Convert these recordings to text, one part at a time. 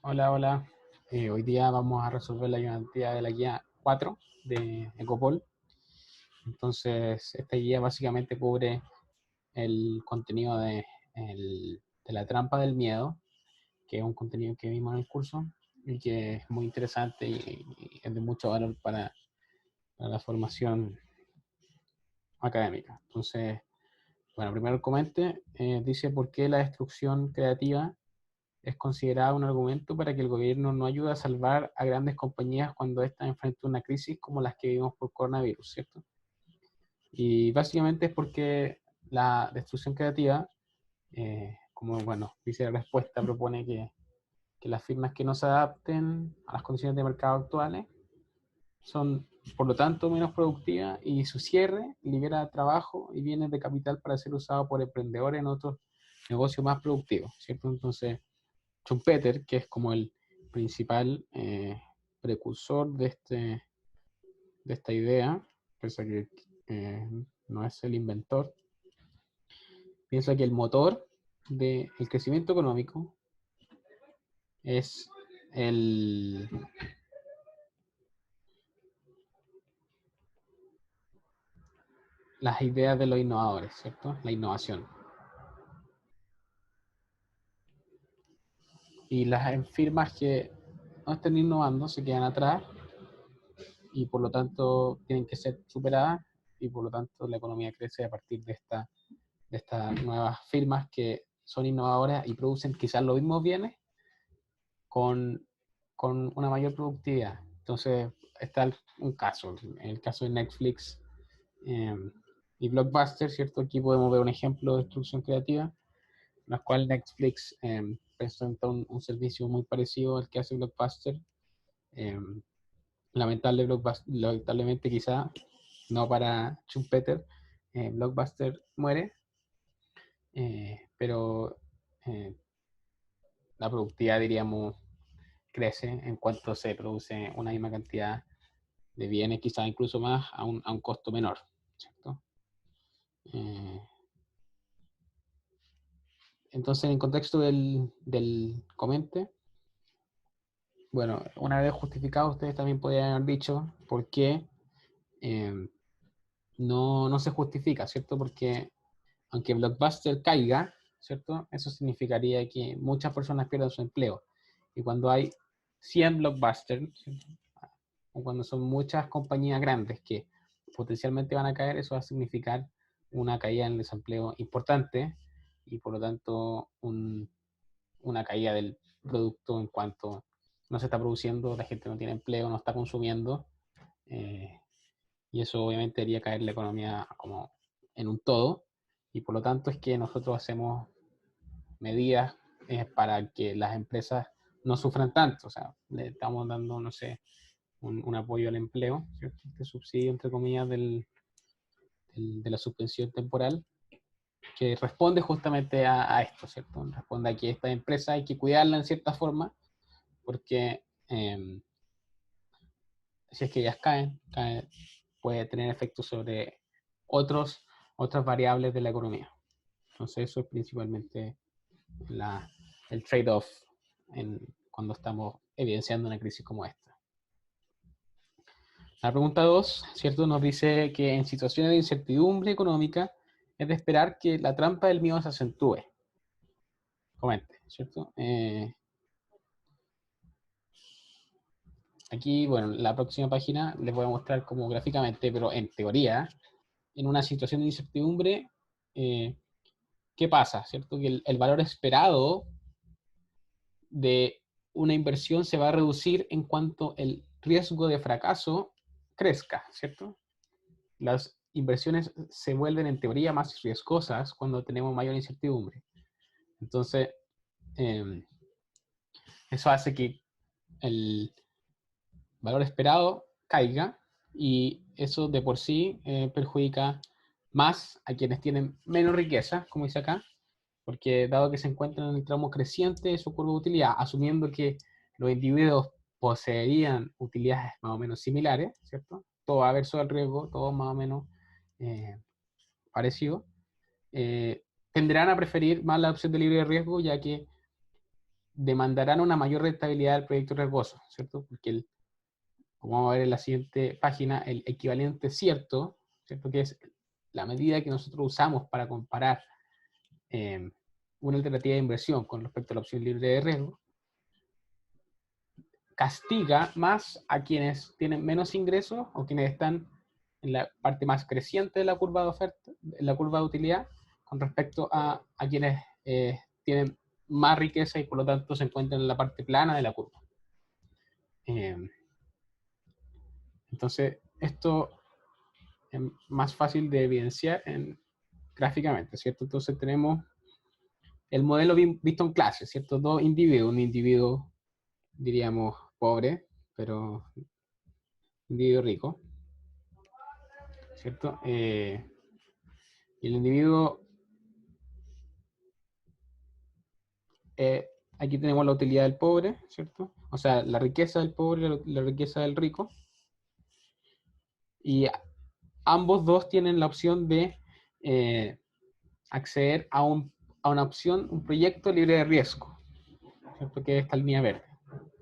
Hola, hola. Hoy día vamos a resolver la ayudantía de la guía 4 de Ecopol. Entonces, esta guía básicamente cubre el contenido de la trampa del miedo, que es un contenido que vimos en el curso y que es muy interesante y es de mucho valor para la formación académica. Entonces, bueno, primero comente, dice por qué la destrucción creativa es considerada un argumento para que el gobierno no ayude a salvar a grandes compañías cuando éstas enfrentan una crisis como las que vivimos por coronavirus, ¿cierto? Y básicamente es porque la destrucción creativa, como bueno, dice la respuesta, propone que las firmas que no se adapten a las condiciones de mercado actuales son, por lo tanto, menos productivas y su cierre libera trabajo y bienes de capital para ser usado por emprendedores en otros negocios más productivos, ¿cierto? Entonces, Schumpeter, que es como el principal precursor de esta idea, pese a que no es el inventor, piensa que el motor del crecimiento económico es el, las ideas de los innovadores, ¿cierto? La innovación. Y las firmas que no estén innovando se quedan atrás y por lo tanto tienen que ser superadas y por lo tanto la economía crece a partir de estas nuevas firmas que son innovadoras y producen quizás los mismos bienes con, con una mayor productividad. Entonces, está un caso, el caso de Netflix eh, y Blockbuster, ¿cierto? Aquí podemos ver un ejemplo de destrucción creativa, en la cual Netflix presenta un servicio muy parecido al que hace Blockbuster. Eh, lamentablemente quizá, no para Schumpeter, Blockbuster muere, pero la productividad, diríamos, crece en cuanto se produce una misma cantidad de bienes, quizás incluso más, a un costo menor, ¿cierto? Eh, entonces, en el contexto del comente, bueno, una vez justificado, ustedes también podrían haber dicho por qué eh, no se justifica, ¿cierto? Porque aunque Blockbuster caiga, ¿cierto? Eso significaría que muchas personas pierdan su empleo. Y cuando hay 100 Blockbusters, ¿cierto? O cuando son muchas compañías grandes que potencialmente van a caer, eso va a significar una caída en el desempleo importante y por lo tanto una caída del producto en cuanto no se está produciendo, la gente no tiene empleo, no está consumiendo, eh, y eso obviamente haría caer la economía como en un todo, y por lo tanto es que nosotros hacemos medidas para que las empresas no sufran tanto, o sea, le estamos dando, no sé, un apoyo al empleo, ¿cierto? Este subsidio, entre comillas, de la suspensión temporal, que responde justamente a esto, ¿cierto? Responde a que esta empresa hay que cuidarla en cierta forma, porque si es que ellas caen, puede tener efectos sobre otros, otras variables de la economía. Entonces eso es principalmente la, el trade-off cuando estamos evidenciando una crisis como esta. La pregunta 2, ¿cierto? Nos dice que en situaciones de incertidumbre económica es de esperar que la trampa del miedo se acentúe. Comente, ¿cierto? Aquí, bueno, en la próxima página les voy a mostrar como gráficamente, pero en teoría, en una situación de incertidumbre, eh, ¿qué pasa? ¿Cierto? Que el valor esperado de una inversión se va a reducir en cuanto el riesgo de fracaso crezca, ¿cierto? Las inversiones se vuelven en teoría más riesgosas cuando tenemos mayor incertidumbre. Entonces, eh, eso hace que el valor esperado caiga y eso de por sí perjudica más a quienes tienen menos riqueza, como dice acá, porque dado que se encuentran en el tramo creciente de su curva de utilidad, asumiendo que los individuos poseerían utilidades más o menos similares, ¿cierto? Todo va a haber sobre el riesgo, todo más o menos eh, parecido, tenderán a preferir más la opción de libre riesgo, ya que demandarán una mayor rentabilidad del proyecto riesgoso, ¿cierto? Porque, como vamos a ver en la siguiente página, el equivalente cierto, ¿cierto? Que es la medida que nosotros usamos para comparar una alternativa de inversión con respecto a la opción libre de riesgo, castiga más a quienes tienen menos ingresos o quienes están en la parte más creciente de la curva de oferta, en la curva de utilidad, con respecto a quienes tienen más riqueza y por lo tanto se encuentran en la parte plana de la curva. Entonces, esto es más fácil de evidenciar gráficamente, ¿cierto? Entonces tenemos el modelo visto en clase, ¿cierto? Dos individuos, un individuo, diríamos, pobre, pero individuo rico, ¿cierto? Y el individuo, aquí tenemos la utilidad del pobre, ¿cierto? O sea, la riqueza del pobre y la riqueza del rico. Y ambos dos tienen la opción de acceder a una opción, un proyecto libre de riesgo, ¿cierto? Que es esta línea verde,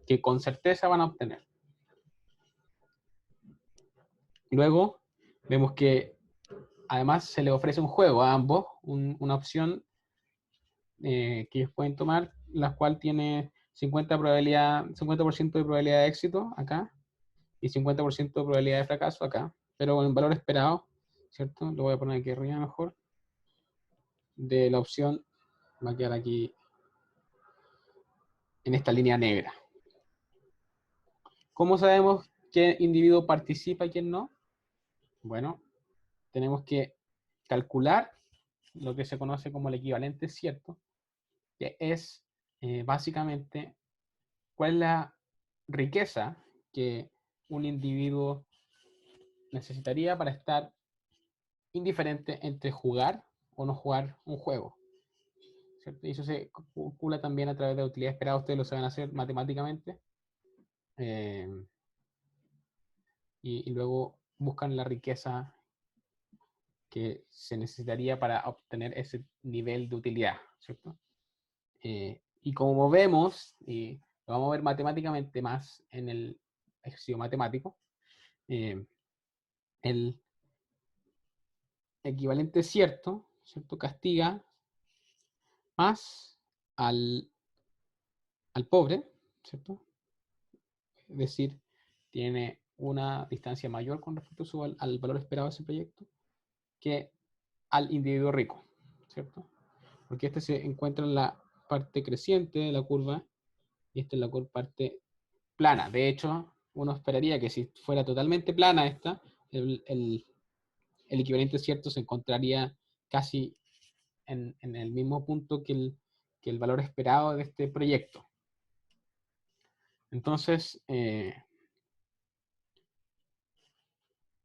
que con certeza van a obtener. Luego, vemos que además se les ofrece un juego a ambos, una opción que ellos pueden tomar, la cual tiene 50% de probabilidad de éxito acá y 50% de probabilidad de fracaso acá, pero en valor esperado, ¿cierto? Lo voy a poner aquí arriba mejor, de la opción, va a quedar aquí en esta línea negra. ¿Cómo sabemos qué individuo participa y quién no? Bueno, tenemos que calcular lo que se conoce como el equivalente cierto, que es básicamente cuál es la riqueza que un individuo necesitaría para estar indiferente entre jugar o no jugar un juego, ¿cierto? Y eso se calcula también a través de la utilidad esperada, ustedes lo saben hacer matemáticamente, eh, y luego buscan la riqueza que se necesitaría para obtener ese nivel de utilidad, ¿cierto? Y como vemos, y lo vamos a ver matemáticamente más en el ejercicio matemático, el equivalente cierto, ¿cierto? Castiga más al, al pobre, ¿cierto? Es decir, tiene una distancia mayor con respecto al valor esperado de ese proyecto que al individuo rico, ¿cierto? Porque este se encuentra en la parte creciente de la curva y esta es la parte plana. De hecho, uno esperaría que si fuera totalmente plana esta, el equivalente cierto se encontraría casi en el mismo punto que el valor esperado de este proyecto. Entonces,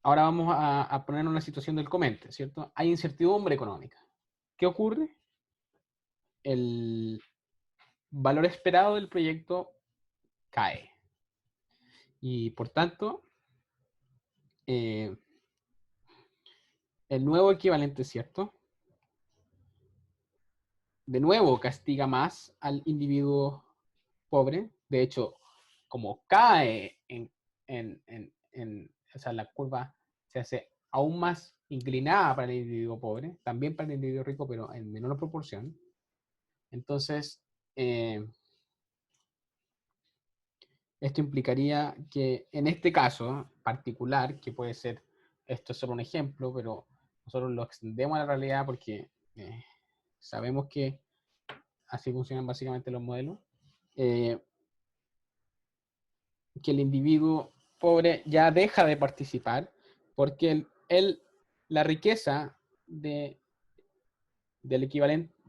ahora vamos a poner una situación del comente, ¿cierto? Hay incertidumbre económica. ¿Qué ocurre? El valor esperado del proyecto cae. Y por tanto, el nuevo equivalente, ¿cierto? De nuevo castiga más al individuo pobre. De hecho, como cae o sea, la curva se hace aún más inclinada para el individuo pobre, también para el individuo rico, pero en menor proporción. Entonces, esto implicaría que en este caso particular, que puede ser, esto es solo un ejemplo, pero nosotros lo extendemos a la realidad porque sabemos que así funcionan básicamente los modelos, que el individuo pobre ya deja de participar porque la riqueza de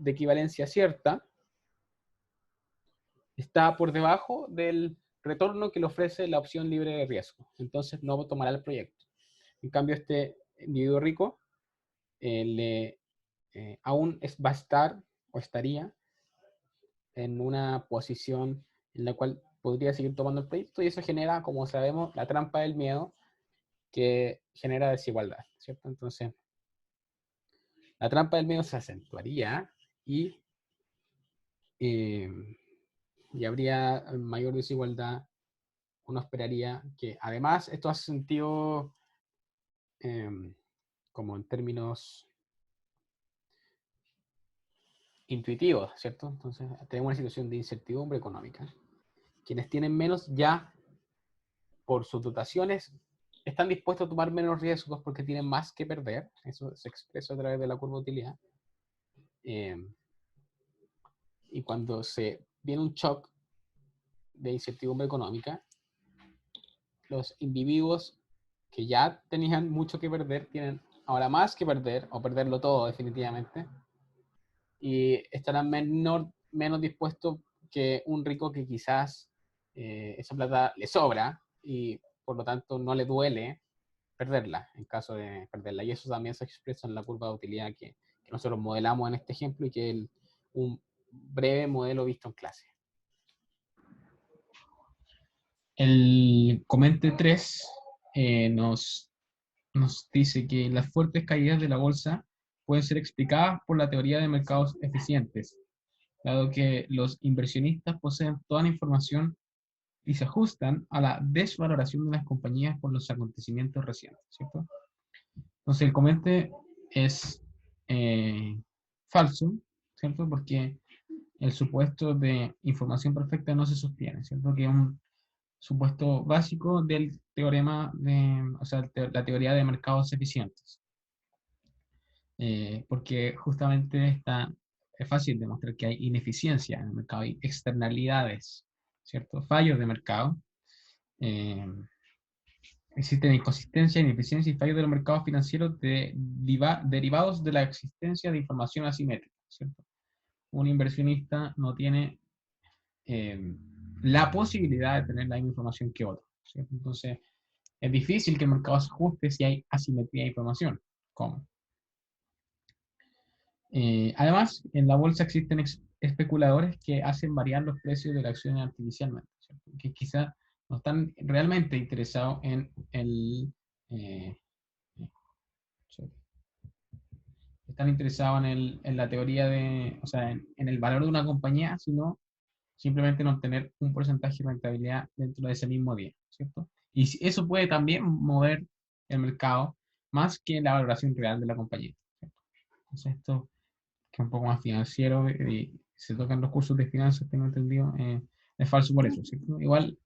equivalencia cierta está por debajo del retorno que le ofrece la opción libre de riesgo. Entonces no tomará el proyecto. En cambio, este individuo rico aún va a estar o estaría en una posición en la cual podría seguir tomando el proyecto y eso genera, como sabemos, la trampa del miedo que genera desigualdad, ¿cierto? Entonces, la trampa del miedo se acentuaría y y habría mayor desigualdad, uno esperaría que, además, esto hace sentido como en términos intuitivos, ¿cierto? Entonces, tenemos una situación de incertidumbre económica. Quienes tienen menos ya, por sus dotaciones, están dispuestos a tomar menos riesgos porque tienen más que perder. Eso se expresa a través de la curva de utilidad. Y cuando se viene un shock de incertidumbre económica, los individuos que ya tenían mucho que perder tienen ahora más que perder, o perderlo todo definitivamente, y estarán menos dispuestos que un rico que quizás esa plata le sobra y por lo tanto no le duele perderla en caso de perderla. Y eso también se expresa en la curva de utilidad que nosotros modelamos en este ejemplo y que es un breve modelo visto en clase. El Comente 3 nos dice que las fuertes caídas de la bolsa pueden ser explicadas por la teoría de mercados eficientes, dado que los inversionistas poseen toda la información y se ajustan a la desvaloración de las compañías por los acontecimientos recientes, ¿cierto? Entonces el Comente es falso, ¿cierto? Porque el supuesto de información perfecta no se sostiene, ¿cierto? Que es un supuesto básico del teorema o sea, la teoría de mercados eficientes. Porque justamente es fácil demostrar que hay ineficiencia en el mercado, hay externalidades, ¿cierto? Fallos de mercado. Eh, Existen inconsistencia, ineficiencia y fallos de los mercados financieros derivados de la existencia de información asimétrica, ¿cierto? Un inversionista no tiene la posibilidad de tener la misma información que otro, ¿cierto? Entonces, es difícil que el mercado se ajuste si hay asimetría de información. ¿Cómo? Además, en la bolsa existen especuladores que hacen variar los precios de la acción artificialmente, ¿cierto? Que quizá no están realmente interesados en eh, están interesados en la teoría o sea, en el valor de una compañía, sino simplemente en obtener un porcentaje de rentabilidad dentro de ese mismo día, ¿cierto? Y eso puede también mover el mercado más que la valoración real de la compañía, ¿cierto? Entonces esto, que es un poco más financiero y se tocan los cursos de finanzas, tengo entendido, es falso por eso, ¿cierto? Igual,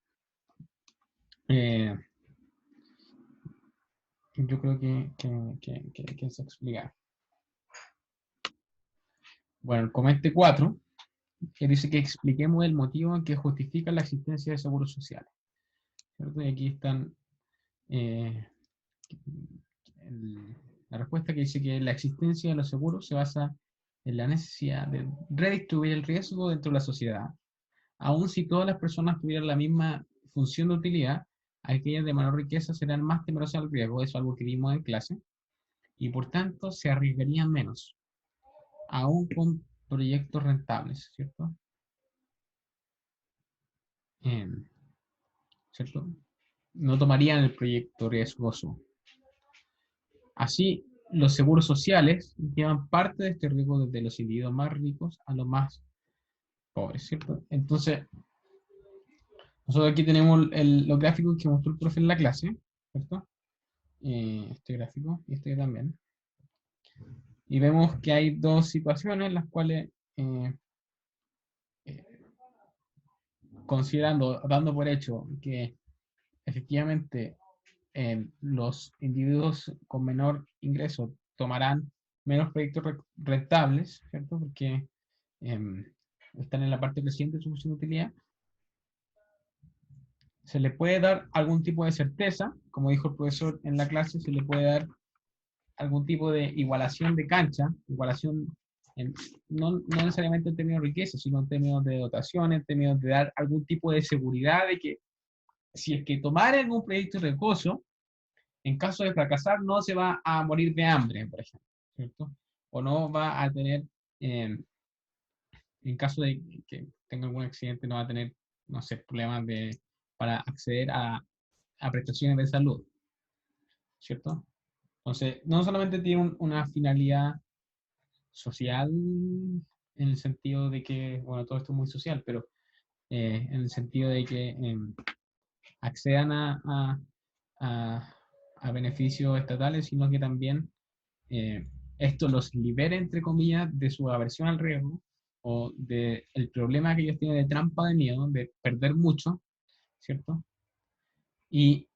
eh, yo creo que se explica. Bueno, el Comete 4, que dice que expliquemos el motivo que justifica la existencia de seguros sociales, ¿cierto? Y aquí están la respuesta que dice que la existencia de los seguros se basa en la necesidad de redistribuir el riesgo dentro de la sociedad. Aun si todas las personas tuvieran la misma función de utilidad, aquellas de menor riqueza serán más temerosas al riesgo, eso es algo que vimos en clase, y por tanto se arriesgarían menos, aún con proyectos rentables, ¿cierto? ¿Cierto? No tomarían el proyecto riesgoso. Así, los seguros sociales llevan parte de este riesgo desde los individuos más ricos a los más pobres, ¿cierto? Entonces, nosotros aquí tenemos los gráficos que mostró el profe en la clase, ¿cierto? Este gráfico y este también. Y vemos que hay dos situaciones en las cuales, eh, considerando, dando por hecho que efectivamente los individuos con menor ingreso tomarán menos proyectos rentables, ¿cierto? Porque eh, están en la parte creciente de su función de utilidad. Se le puede dar algún tipo de certeza, como dijo el profesor en la clase, se le puede dar algún tipo de igualación de cancha, igualación no necesariamente en términos de riqueza, sino en términos de dotación, en términos de dar algún tipo de seguridad de que si es que tomara algún proyecto riesgoso, en caso de fracasar no se va a morir de hambre, por ejemplo, ¿cierto? O no va a tener, en caso de que tenga algún accidente, no va a tener, no sé, problemas para acceder a prestaciones de salud, ¿cierto? Entonces, no solamente tiene una finalidad social en el sentido de que, bueno, todo esto es muy social, pero en el sentido de que accedan a beneficios estatales, sino que también esto los libere, entre comillas, de su aversión al riesgo o del problema que ellos tienen de trampa de miedo, de perder mucho, ¿cierto? Y,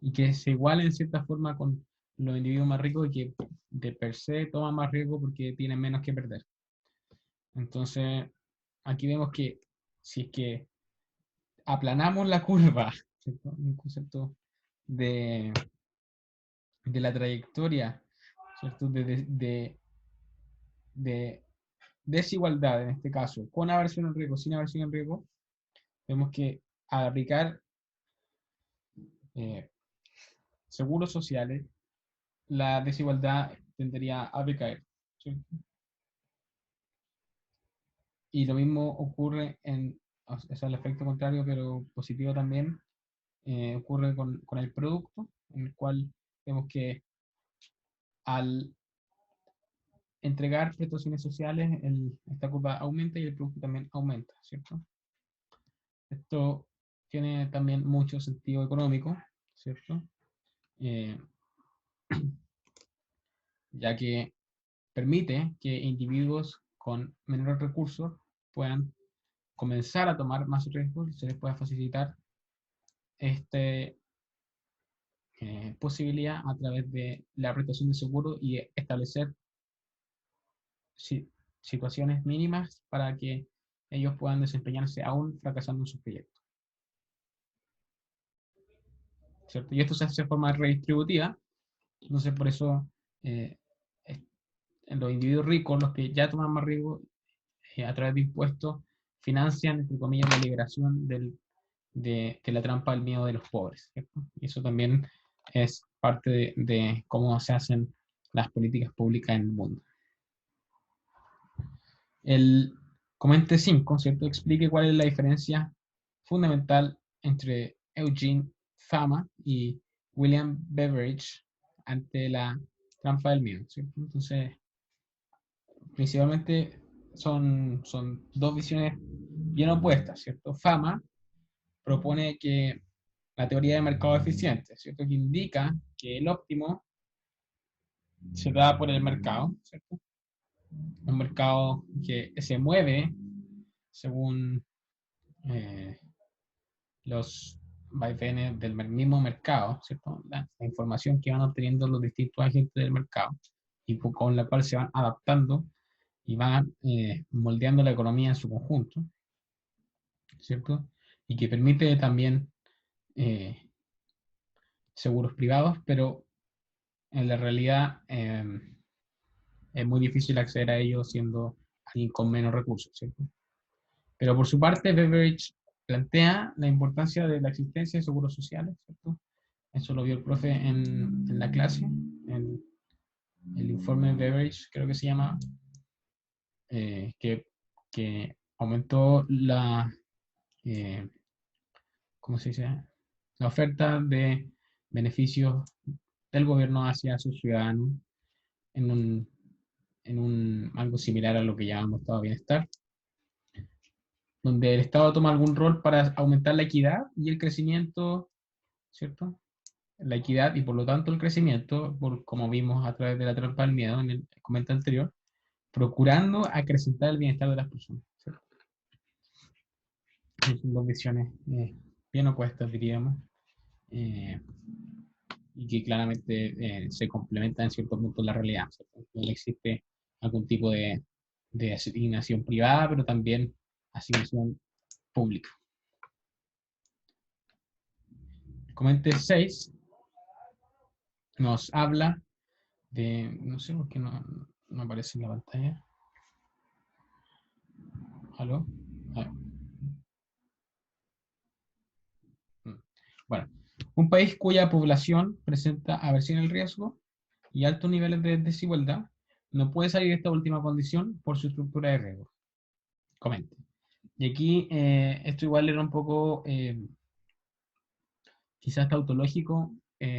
y que se igualen en cierta forma con los individuos más ricos y que de per se toman más riesgo porque tienen menos que perder. Entonces, aquí vemos que si es que aplanamos la curva, ¿cierto? Un concepto de, de la trayectoria, ¿cierto? De desigualdad, en este caso, con aversión al riesgo, sin aversión al riesgo, vemos que al aplicar eh, seguros sociales, la desigualdad tendería a decaer, ¿cierto? Y lo mismo ocurre es el efecto contrario, pero positivo también, ocurre con el producto, en el cual vemos que al entregar prestaciones sociales, esta curva aumenta y el producto también aumenta, ¿cierto? Esto tiene también mucho sentido económico, ¿cierto? Eh, ya que permite que individuos con menores recursos puedan comenzar a tomar más riesgos y se les pueda facilitar esta posibilidad a través de la prestación de seguro y establecer situaciones mínimas para que ellos puedan desempeñarse aún fracasando en sus proyectos, ¿cierto? Y esto se hace de forma redistributiva, entonces por eso eh, los individuos ricos, los que ya toman más riesgo, a través de impuestos, financian, entre comillas, la liberación de la trampa del miedo de los pobres, ¿cierto? Y eso también es parte de cómo se hacen las políticas públicas en el mundo. El comente 5, ¿cierto? Explique cuál es la diferencia fundamental entre Eugene Fama y William Beveridge ante la trampa del miedo, ¿cierto? Entonces, principalmente son dos visiones bien opuestas, ¿cierto? Fama propone que la teoría de mercado eficiente, ¿cierto? Que indica que el óptimo se da por el mercado, ¿cierto? Un mercado que se mueve según eh, los vaivenes del mismo mercado, ¿cierto? La información que van obteniendo los distintos agentes del mercado y con la cual se van adaptando y van moldeando la economía en su conjunto, ¿cierto? Y que permite también seguros privados, pero en la realidad es muy difícil acceder a ellos siendo alguien con menos recursos, ¿cierto? Pero por su parte, Beveridge plantea la importancia de la existencia de seguros sociales, ¿cierto? Eso lo vio el profe en la clase, en el informe de Beveridge, creo que se llama, que aumentó eh, ¿cómo se dice? La oferta de beneficios del gobierno hacia sus ciudadanos en algo similar a lo que llamamos estado de bienestar, donde el Estado toma algún rol para aumentar la equidad y el crecimiento, ¿cierto? La equidad y por lo tanto el crecimiento, como vimos a través de la trampa del miedo en el comentario anterior, procurando acrecentar el bienestar de las personas, ¿cierto? Son dos visiones bien opuestas, diríamos, eh, y que claramente se complementan en cierto punto en la realidad, ¿cierto? Donde existe algún tipo de asignación privada, pero también asignación pública. El comentario 6 nos habla de, no sé por qué no aparece en la pantalla. ¿Aló? Ah. Bueno, un país cuya población presenta aversión al riesgo y altos niveles de desigualdad no puede salir de esta última condición por su estructura de riesgo. Comente. Y aquí esto igual era un poco quizás tautológico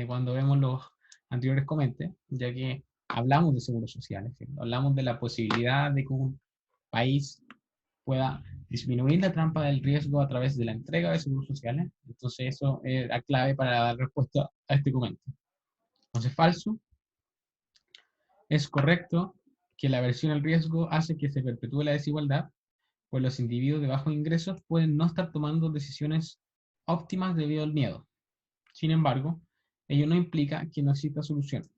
cuando vemos los anteriores comentes, ya que hablamos de seguros sociales, ¿sí? Hablamos de la posibilidad de que un país pueda disminuir la trampa del riesgo a través de la entrega de seguros sociales. Entonces eso es la clave para dar respuesta a este comentario. Entonces, falso. Es correcto que la aversión al riesgo hace que se perpetúe la desigualdad, pues los individuos de bajos ingresos pueden no estar tomando decisiones óptimas debido al miedo. Sin embargo, ello no implica que no exista solución.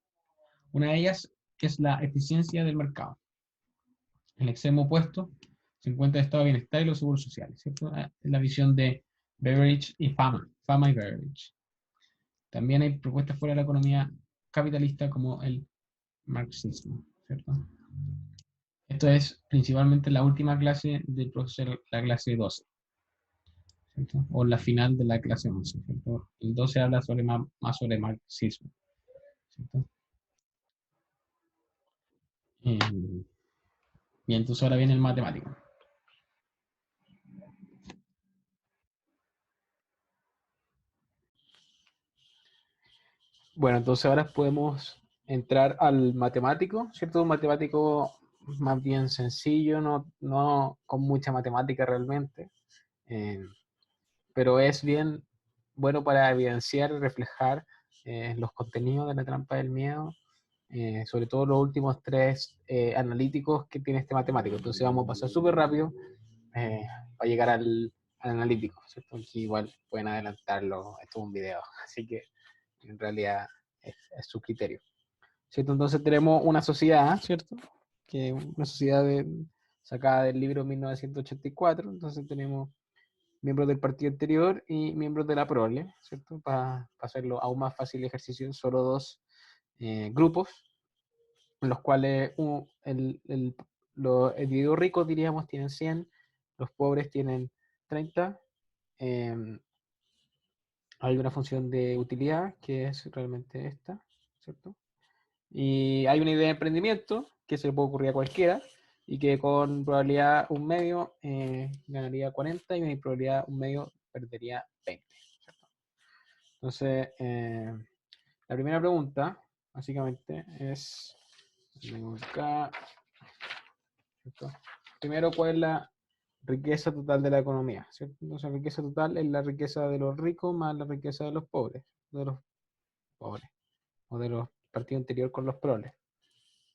Una de ellas es la eficiencia del mercado. En el extremo opuesto se encuentra el estado de bienestar y los seguros sociales, ¿cierto? Es la visión de Beveridge y Fama y Beveridge. También hay propuestas fuera de la economía capitalista como el marxismo, ¿cierto? Esto es principalmente la última clase del profesor, la clase 12, ¿cierto? O la final de la clase 11, ¿cierto? El 12 habla sobre más sobre marxismo, ¿cierto? Y entonces ahora viene el matemático. Bueno, entonces ahora podemos entrar al matemático, ¿cierto? Un matemático más bien sencillo, no con mucha matemática realmente, eh, pero es bien bueno para evidenciar y reflejar los contenidos de la trampa del miedo, sobre todo los últimos tres analíticos que tiene este matemático. Entonces vamos a pasar súper rápido para llegar al analítico, ¿cierto? Aquí igual pueden adelantarlo, esto es un video, así que en realidad es su criterio, ¿cierto? Entonces tenemos una sociedad, ¿cierto? Que es una sociedad sacada del libro 1984, entonces tenemos miembros del partido anterior y miembros de la prole, ¿cierto? Para hacerlo aún más fácil el ejercicio, solo dos grupos, en los cuales los individuos ricos, diríamos, tienen 100, los pobres tienen 30. eh, Hay una función de utilidad que es realmente esta, ¿cierto? Y hay una idea de emprendimiento que se le puede ocurrir a cualquiera y que con probabilidad un medio ganaría 40 y una probabilidad un medio perdería 20, ¿cierto? Entonces, la primera pregunta, básicamente, es, acá, ¿cierto? Primero, ¿cuál es la riqueza total de la economía? ¿Cierto? Entonces, la riqueza total es la riqueza de los ricos más la riqueza de los pobres, o de los partidos anterior con los proles.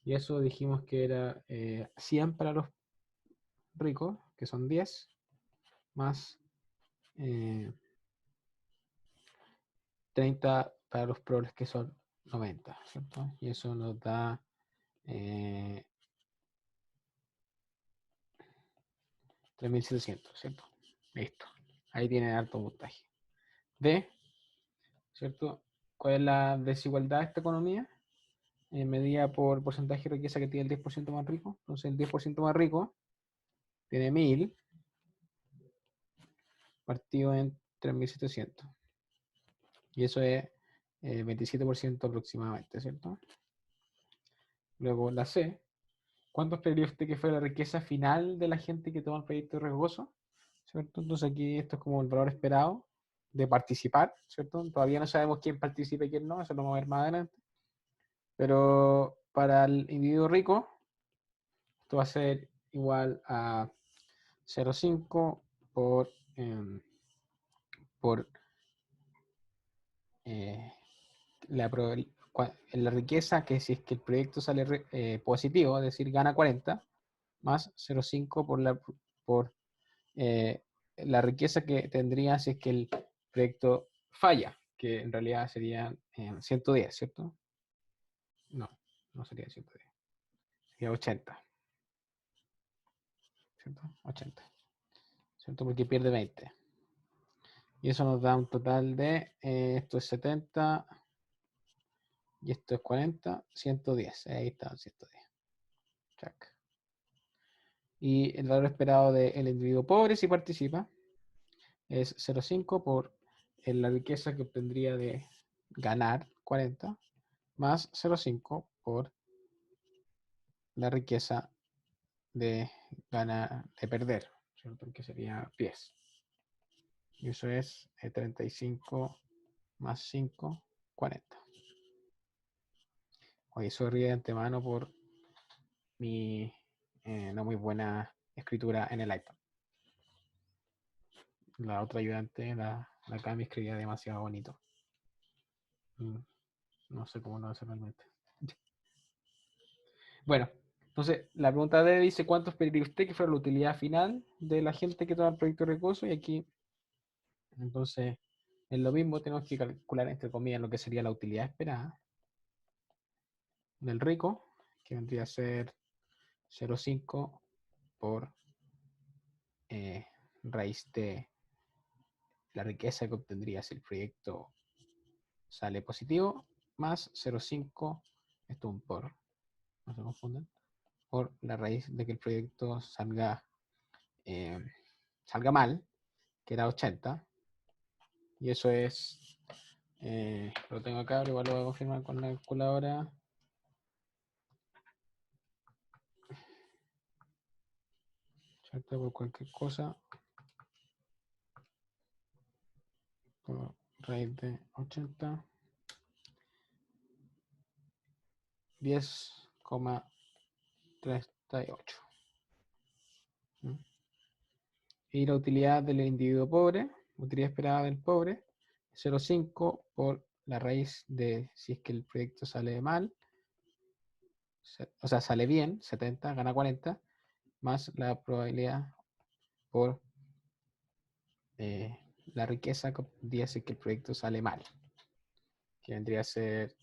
Y eso dijimos que era 100 para los ricos, que son 10, más eh, 30 para los progres, que son 90, ¿cierto? Y eso nos da 3.700, ¿cierto? Listo. Ahí tiene alto puntaje. D, ¿cierto? ¿Cuál es la desigualdad de esta economía? Medida por porcentaje de riqueza que tiene el 10% más rico. Entonces el 10% más rico tiene 1.000 partido en 3.700. Y eso es 27% aproximadamente, ¿cierto? Luego la C. ¿Cuánto esperaría usted que fue la riqueza final de la gente que toma el proyecto riesgoso? ¿Cierto? Entonces aquí esto es como el valor esperado de participar, ¿cierto? Todavía no sabemos quién participa y quién no, eso lo vamos a ver más adelante. Pero para el individuo rico, esto va a ser igual a 0,5 por eh, la riqueza, que si es que el proyecto sale positivo, es decir, gana 40, más 0,5 por la riqueza que tendría si es que el proyecto falla, que en realidad serían 110, ¿cierto? No, no sería 110, sería 80, ¿cierto? 80, ¿cierto? Porque pierde 20. Y eso nos da un total de, esto es 70 y esto es 40, 110. Ahí está, 110. Check. Y el valor esperado del individuo pobre, si participa, es 0,5 por la riqueza que obtendría de ganar 40, más 0,5 por la riqueza de ganar, de perder, ¿cierto? Que sería 10. Y eso es 35 más 5, 40. Oye, sorry de antemano por mi no muy buena escritura en el iPad. La otra ayudante, la Cami, escribía demasiado bonito. No sé cómo lo hace realmente. Bueno, entonces la pregunta D dice: ¿cuánto esperaría usted que fuera la utilidad final de la gente que toma el proyecto de recurso? Y aquí, entonces, es lo mismo, tenemos que calcular entre comillas lo que sería la utilidad esperada del rico, que vendría a ser 0,5 por raíz de la riqueza que obtendría si el proyecto sale positivo, más 0,5, esto es un por, no se confundan, por la raíz de que el proyecto salga mal, que era 80, y eso es, lo tengo acá, pero igual lo voy a confirmar con la calculadora. ¿Cierto? Por cualquier cosa, por raíz de 80, 10,38. Y la utilidad del individuo pobre, utilidad esperada del pobre, 0,5 por la raíz de si es que el proyecto sale mal, o sea, sale bien, 70, gana 40, más la probabilidad por la riqueza que obtendría si es que el proyecto sale mal, que vendría a ser,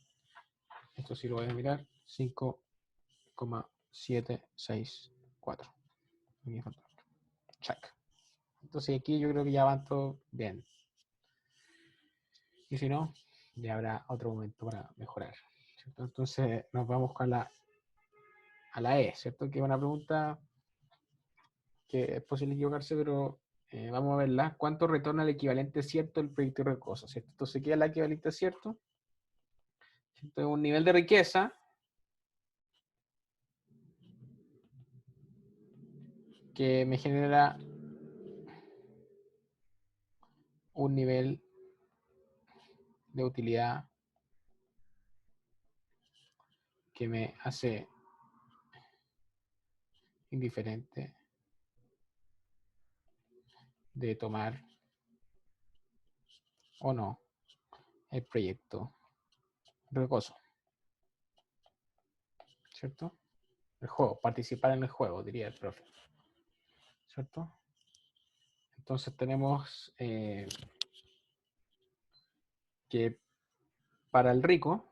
esto sí lo voy a mirar, 5,764. Check. Entonces aquí yo creo que ya van todos bien. Y si no, ya habrá otro momento para mejorar, ¿cierto? Entonces nos vamos con a la E, ¿cierto? Que es una pregunta que es posible equivocarse, pero vamos a verla. ¿Cuánto retorna el equivalente cierto del proyecto riesgoso? ¿Cierto? Entonces, ¿qué es el equivalente cierto? ¿Cierto? Es un nivel de riqueza que me genera un nivel de utilidad que me hace indiferente de tomar o no el proyecto riesgoso, ¿cierto? El juego, participar en el juego, diría el profe, ¿cierto? Entonces tenemos que para el rico,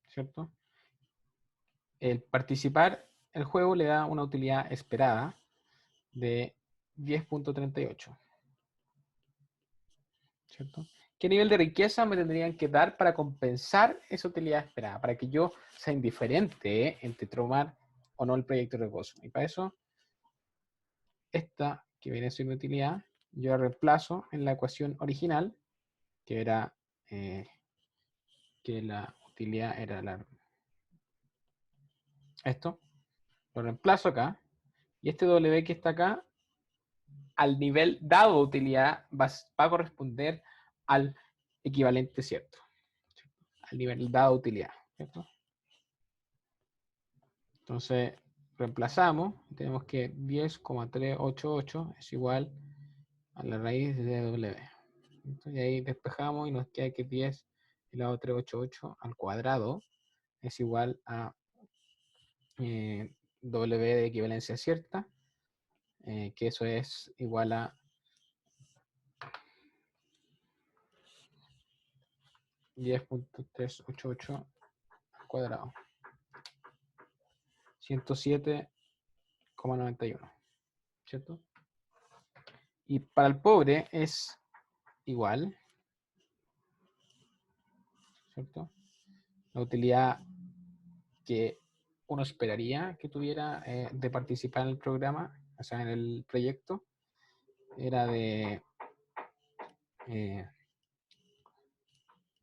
¿cierto? El participar el juego le da una utilidad esperada de 10,38, ¿cierto? ¿Qué nivel de riqueza me tendrían que dar para compensar esa utilidad esperada? Para que yo sea indiferente entre tomar o no el proyecto riesgoso. Y para eso, esta que viene siendo utilidad, yo la reemplazo en la ecuación original, que era que la utilidad era esto. Lo reemplazo acá. Y este W que está acá, al nivel dado de utilidad, va a corresponder al equivalente cierto. Al nivel dado de utilidad, ¿cierto? Entonces, reemplazamos. Tenemos que 10,388 es igual a la raíz de W. Entonces, ahí despejamos y nos queda que 10 elevado a 388 al cuadrado es igual a W de equivalencia cierta, que eso es igual a 10,388 al cuadrado. 107,91, ¿cierto? Y para el pobre es igual, ¿cierto? La utilidad que uno esperaría que tuviera de participar en el programa, o sea, en el proyecto, era de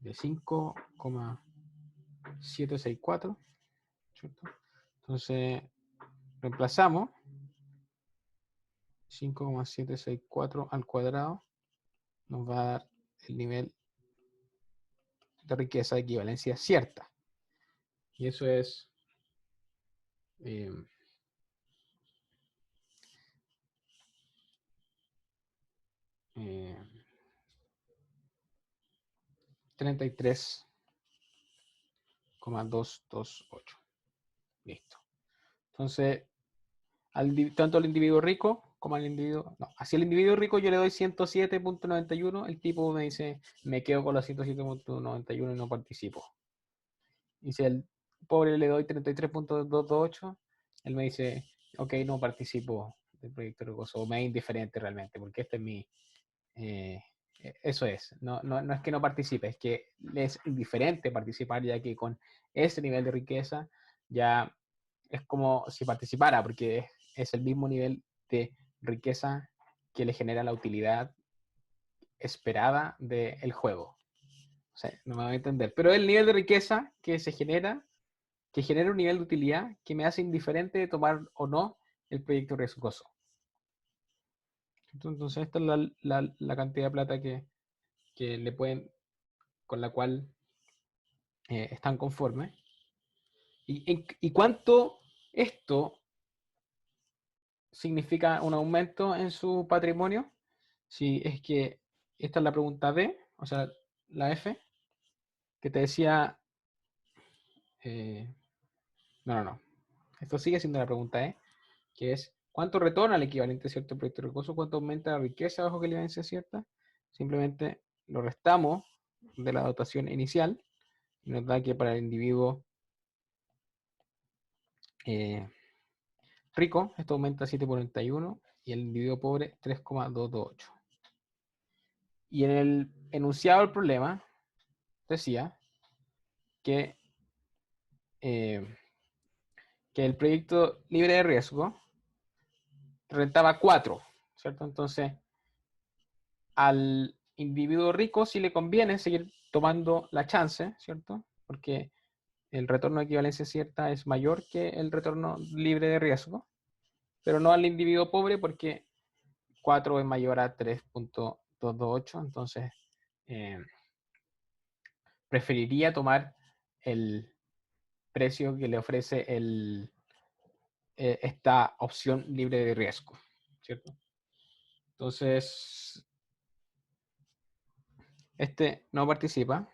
5,764, ¿cierto? Entonces, reemplazamos 5,764 al cuadrado, nos va a dar el nivel de riqueza de equivalencia cierta. Y eso es 33,228. Listo. Entonces, tanto al individuo rico como al individuo... No, hacia el individuo rico yo le doy 107.91. El tipo me dice, me quedo con la 107.91 y no participo. Y si al pobre le doy 33.228, él me dice, ok, no participo del proyecto riesgoso, o me es indiferente realmente, porque este es mi... eso es, no es que no participe, es que le es indiferente participar, ya que con ese nivel de riqueza ya es como si participara, porque es el mismo nivel de riqueza que le genera la utilidad esperada del juego. O sea, no me voy a entender, pero el nivel de riqueza que se genera, que genera un nivel de utilidad que me hace indiferente de tomar o no el proyecto riesgoso. Entonces, esta es la cantidad de plata que le pueden, con la cual están conformes. ¿Y cuánto esto significa un aumento en su patrimonio? Si es que esta es la pregunta B, o sea, la F, que te decía... no. Esto sigue siendo la pregunta E, que es ¿cuánto retorna el equivalente a cierto proyecto de recursos? ¿Cuánto aumenta la riqueza bajo equivalencia cierta? Simplemente lo restamos de la dotación inicial y nos da que para el individuo rico esto aumenta 7,41 y el individuo pobre 3,228. Y en el enunciado del problema decía que, que el proyecto libre de riesgo rentaba 4, ¿cierto? Entonces, al individuo rico sí le conviene seguir tomando la chance, ¿cierto? Porque el retorno de equivalencia cierta es mayor que el retorno libre de riesgo, pero no al individuo pobre porque 4 es mayor a 3,228, entonces preferiría tomar el precio que le ofrece esta opción libre de riesgo, ¿cierto? Entonces, este no participa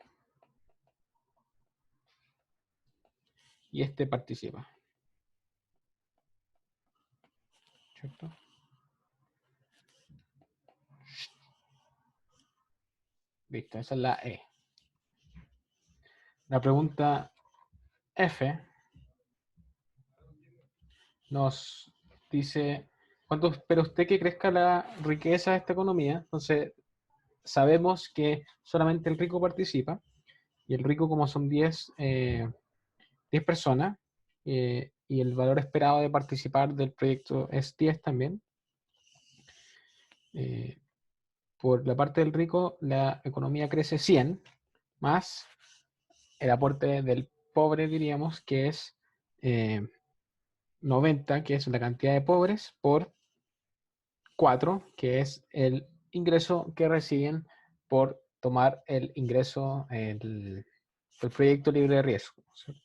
y este participa, ¿cierto? Listo, esa es la E. La pregunta F nos dice, ¿cuánto espera usted que crezca la riqueza de esta economía? Entonces, sabemos que solamente el rico participa, y el rico como son 10 personas, y el valor esperado de participar del proyecto es 10 también. Por la parte del rico, la economía crece 100, más el aporte del pobre, diríamos, que es 90, que es la cantidad de pobres, por 4, que es el ingreso que reciben por tomar el ingreso, el proyecto libre de riesgo, ¿cierto?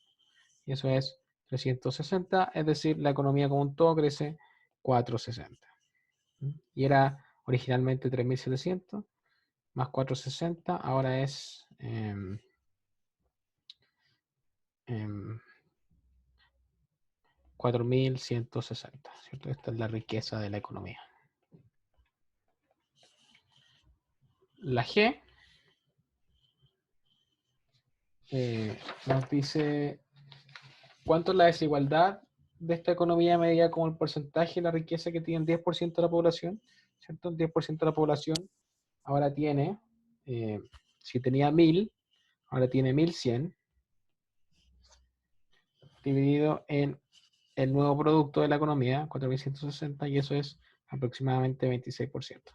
Y eso es 360, es decir, la economía como un todo crece 460. Y era originalmente 3.700 más 460, ahora es 4.160, ¿cierto? Esta es la riqueza de la economía. La G nos dice cuánto es la desigualdad de esta economía medida como el porcentaje de la riqueza que tiene el 10% de la población, ¿cierto? El 10% de la población ahora tiene, si tenía 1.000, ahora tiene 1.100, dividido en el nuevo producto de la economía, 4.160, y eso es aproximadamente 26%, ¿cierto?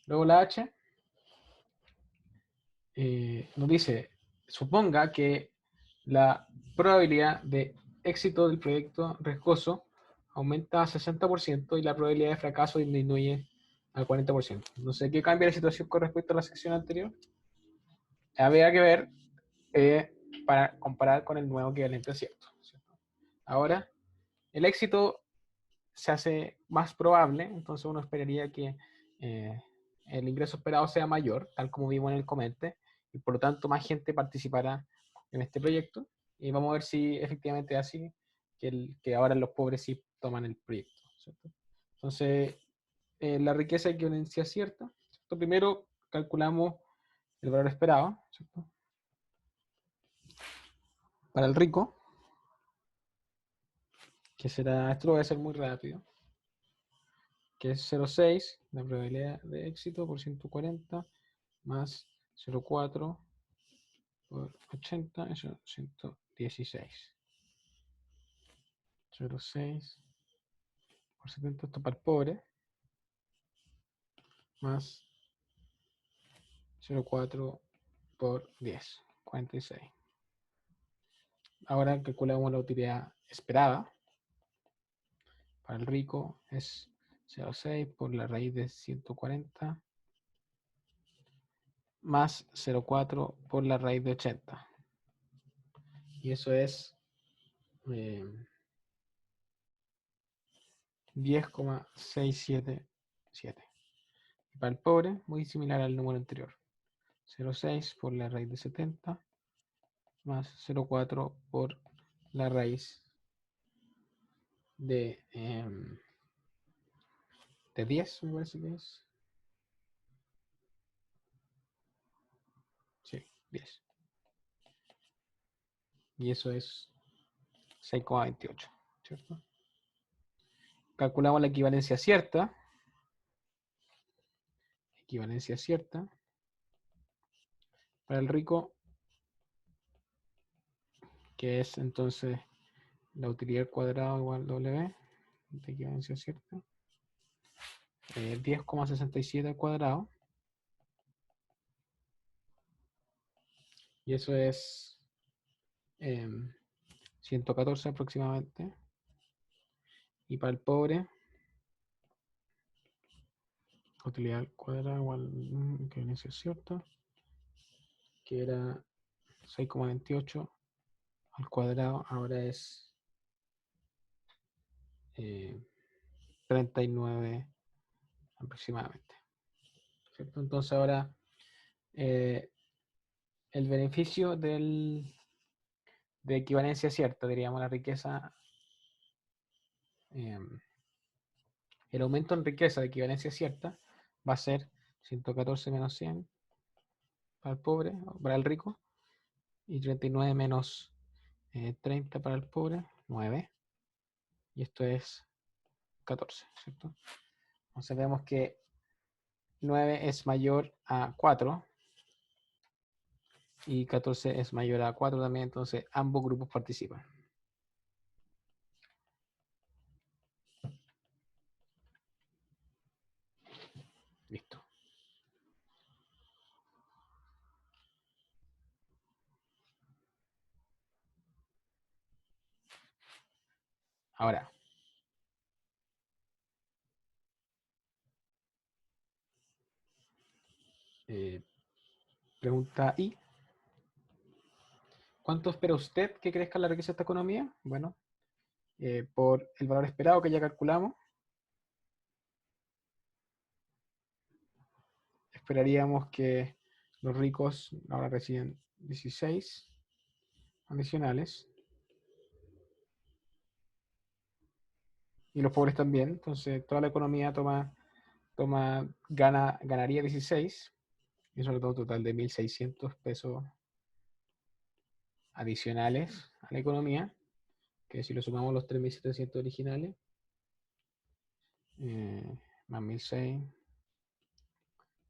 Luego la H nos dice, suponga que la probabilidad de éxito del proyecto riesgoso aumenta a 60% y la probabilidad de fracaso disminuye al 40%. No sé qué cambia la situación con respecto a la sección anterior. Habría que ver para comparar con el nuevo equivalente a cierto. Ahora, el éxito se hace más probable, entonces uno esperaría que el ingreso esperado sea mayor, tal como vimos en el comente, y por lo tanto más gente participará en este proyecto. Y vamos a ver si efectivamente es así, que ahora los pobres sí toman el proyecto, ¿cierto? Entonces, la riqueza equivalencia cierta. ¿Cierto? Primero calculamos el valor esperado, ¿cierto? Para el rico, que será, esto lo voy a hacer muy rápido, que es 0,6, la probabilidad de éxito por 140, más 0,4 por 80, eso 116. 0,6 por 70, esto para el pobre, más 0,4 por 10, 46. Ahora calculamos la utilidad esperada. Para el rico es 0,6 por la raíz de 140 más 0,4 por la raíz de 80. Y eso es 10,677. Y para el pobre, muy similar al número anterior. 0,6 por la raíz de 70 más 0,4 por la raíz de 10, me parece que es. Sí, 10. Y eso es 6,28, ¿cierto? Calculamos la equivalencia cierta. Equivalencia cierta. Para el rico, que es entonces la utilidad al cuadrado igual W, de equivalencia cierta. 10,67 al cuadrado. Y eso es 114 aproximadamente. Y para el pobre, utilidad al cuadrado igual que viene a ser cierto, que era 6,28 al cuadrado, ahora es 39 aproximadamente, ¿cierto? Entonces ahora el beneficio de equivalencia cierta, diríamos la riqueza, el aumento en riqueza de equivalencia cierta va a ser 114 menos 100 para el pobre, para el rico, y 39 menos 30 para el pobre, 9, y esto es 14, ¿cierto? Entonces vemos que 9 es mayor a 4 y 14 es mayor a 4 también, entonces ambos grupos participan. Listo. Ahora, pregunta I. ¿Cuánto espera usted que crezca la riqueza de esta economía? Bueno, por el valor esperado que ya calculamos, esperaríamos que los ricos ahora reciben 16 adicionales y los pobres también. Entonces, toda la economía ganaría 16 y sobre todo un total de 1.600 pesos adicionales a la economía, que si lo sumamos los 3.700 originales, más 1.600,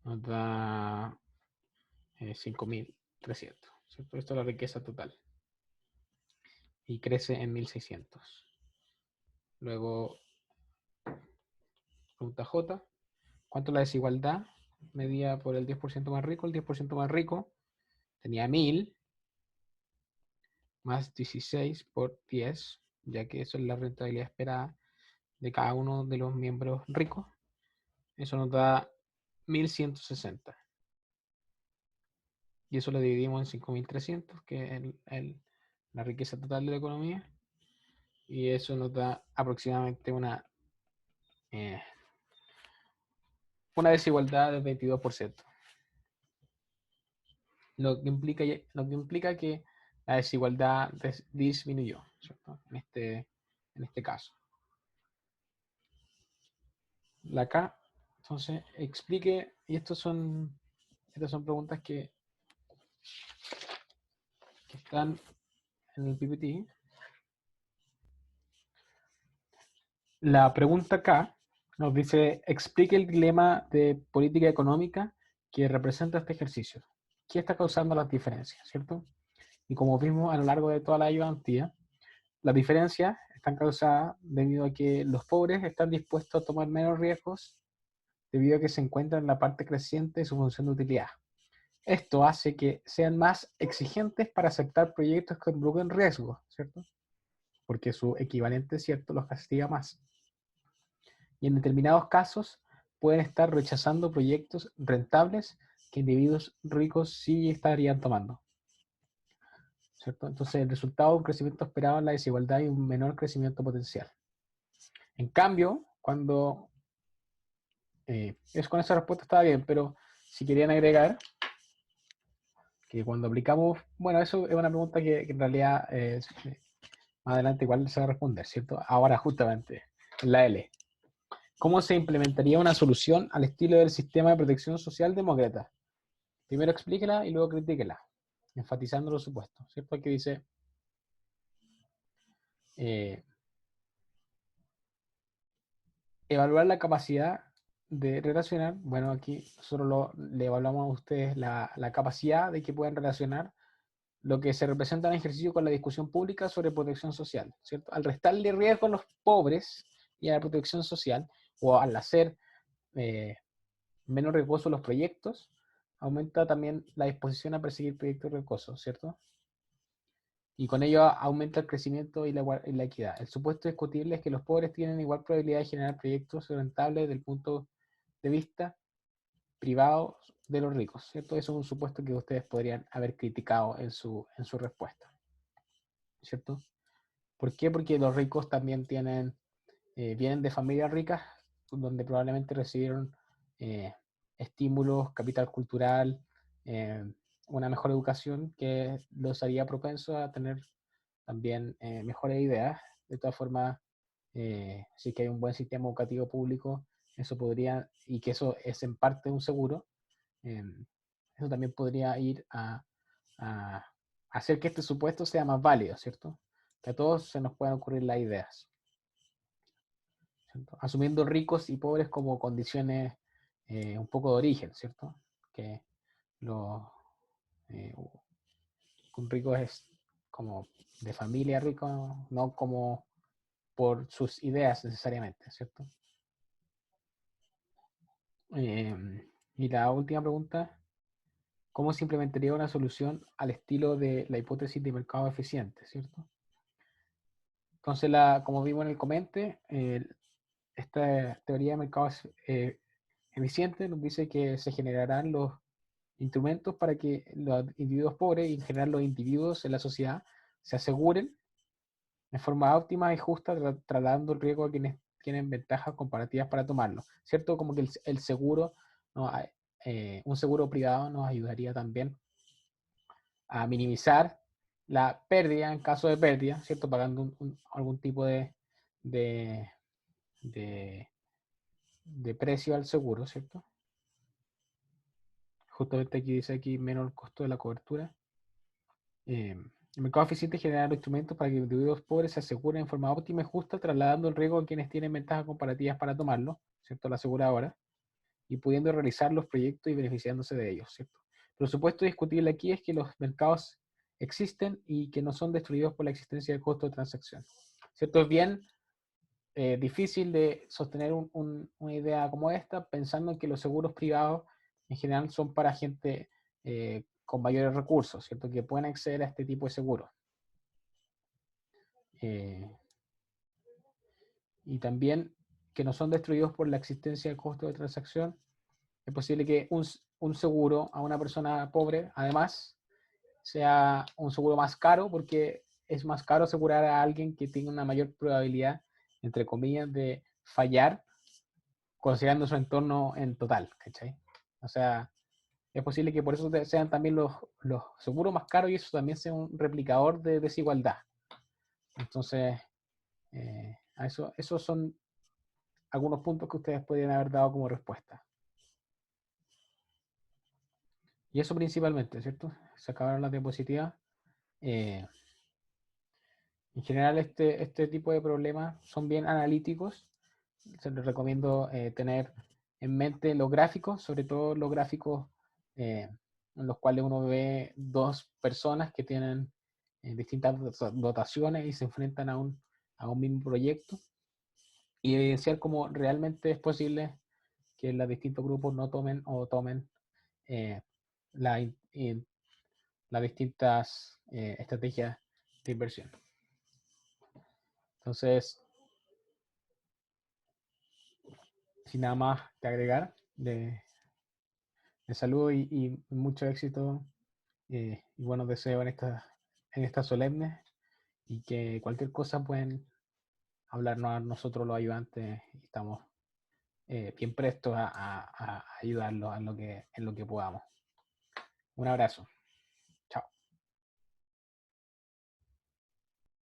nos da 5.300, ¿cierto? Esto es la riqueza total y crece en 1.600. Luego, pregunta J, ¿cuánto es la desigualdad medida por el 10% más rico? El 10% más rico tenía 1.000 más 16 por 10, ya que eso es la rentabilidad esperada de cada uno de los miembros ricos. Eso nos da 1.160. Y eso lo dividimos en 5.300, que es la riqueza total de la economía. Y eso nos da aproximadamente una una desigualdad del 22%. Lo que implica que la desigualdad disminuyó, ¿cierto? En este caso. La K, entonces, explique, y estas son preguntas que están en el PPT. La pregunta K nos dice, explique el dilema de política económica que representa este ejercicio. ¿Qué está causando las diferencias, cierto? Y como vimos a lo largo de toda la ayudantía, las diferencias están causadas debido a que los pobres están dispuestos a tomar menos riesgos debido a que se encuentran en la parte creciente de su función de utilidad. Esto hace que sean más exigentes para aceptar proyectos que involucren riesgos, ¿cierto? Porque su equivalente, ¿cierto?, los castiga más. Y en determinados casos pueden estar rechazando proyectos rentables que individuos ricos sí estarían tomando, ¿cierto? Entonces el resultado de un crecimiento esperado es la desigualdad y un menor crecimiento potencial. En cambio, cuando... con esa respuesta estaba bien, pero si querían agregar que cuando aplicamos... Bueno, eso es una pregunta que en realidad más adelante igual se va a responder, ¿cierto? Ahora justamente, en la L. ¿Cómo se implementaría una solución al estilo del sistema de protección social demócrata? Primero explíquela y luego critíquela, enfatizando los supuestos, ¿cierto? Aquí dice, evaluar la capacidad de relacionar. Bueno, aquí nosotros le evaluamos a ustedes la capacidad de que puedan relacionar lo que se representa en el ejercicio con la discusión pública sobre protección social, ¿cierto? Al restarle riesgo a los pobres y a la protección social, o al hacer menos riesgosos los proyectos, aumenta también la disposición a perseguir proyectos riesgosos, ¿cierto? Y con ello aumenta el crecimiento y la equidad. El supuesto discutible es que los pobres tienen igual probabilidad de generar proyectos rentables desde el punto de vista privado de los ricos, ¿cierto? Eso es un supuesto que ustedes podrían haber criticado en su respuesta, ¿cierto? ¿Por qué? Porque los ricos también vienen de familias ricas, donde probablemente recibieron estímulos, capital cultural, eh, una mejor educación que los haría propensos a tener también mejores ideas. De todas formas, si que hay un buen sistema educativo público, eso podría, y que eso es en parte un seguro, eso también podría ir a hacer que este supuesto sea más válido, ¿cierto? Que a todos se nos puedan ocurrir las ideas, ¿cierto? Asumiendo ricos y pobres como condiciones un poco de origen, ¿cierto? Que eh, un rico es como de familia rico, no como por sus ideas necesariamente, ¿cierto? Y la última pregunta, ¿cómo se implementaría una solución al estilo de la hipótesis de mercado eficiente, ¿cierto? Entonces, como vimos en el comente, esta teoría de mercado eficiente nos dice que se generarán los instrumentos para que los individuos pobres y en general los individuos en la sociedad se aseguren de forma óptima y justa, trasladando el riesgo a quienes tienen ventajas comparativas para tomarlo, ¿cierto? Como que el seguro, ¿no? Un seguro privado nos ayudaría también a minimizar la pérdida en caso de pérdida, ¿cierto? Pagando algún tipo de, de, de precio al seguro, ¿cierto? Justamente aquí dice aquí menor costo de la cobertura. El mercado eficiente genera instrumentos para que los individuos pobres se aseguren en forma óptima y justa, trasladando el riesgo a quienes tienen ventajas comparativas para tomarlo, ¿cierto? La aseguradora, y pudiendo realizar los proyectos y beneficiándose de ellos, ¿cierto? Pero el supuesto discutible aquí es que los mercados existen y que no son destruidos por la existencia del costo de transacción, ¿cierto? Es bien difícil de sostener una idea como esta pensando en que los seguros privados en general son para gente con mayores recursos, ¿cierto? Que pueden acceder a este tipo de seguros. Y también que no son destruidos por la existencia del costo de transacción. Es posible que un seguro a una persona pobre, además, sea un seguro más caro porque es más caro asegurar a alguien que tiene una mayor probabilidad, entre comillas, de fallar considerando su entorno en total, ¿cachai? O sea, es posible que por eso sean también los seguros más caros y eso también sea un replicador de desigualdad. Entonces, esos son algunos puntos que ustedes podrían haber dado como respuesta. Y eso principalmente, ¿cierto? Se acabaron las diapositivas. Eh, en general, este tipo de problemas son bien analíticos. Se les recomiendo tener en mente los gráficos, sobre todo los gráficos en los cuales uno ve dos personas que tienen distintas dotaciones y se enfrentan a un mismo proyecto y evidenciar cómo realmente es posible que los distintos grupos no tomen o tomen eh, la las distintas estrategias de inversión. Entonces, sin nada más que agregar, de salud y mucho éxito y buenos deseos en esta solemne y que cualquier cosa pueden hablarnos a nosotros los ayudantes y estamos bien prestos a ayudarlos en lo que podamos. Un abrazo.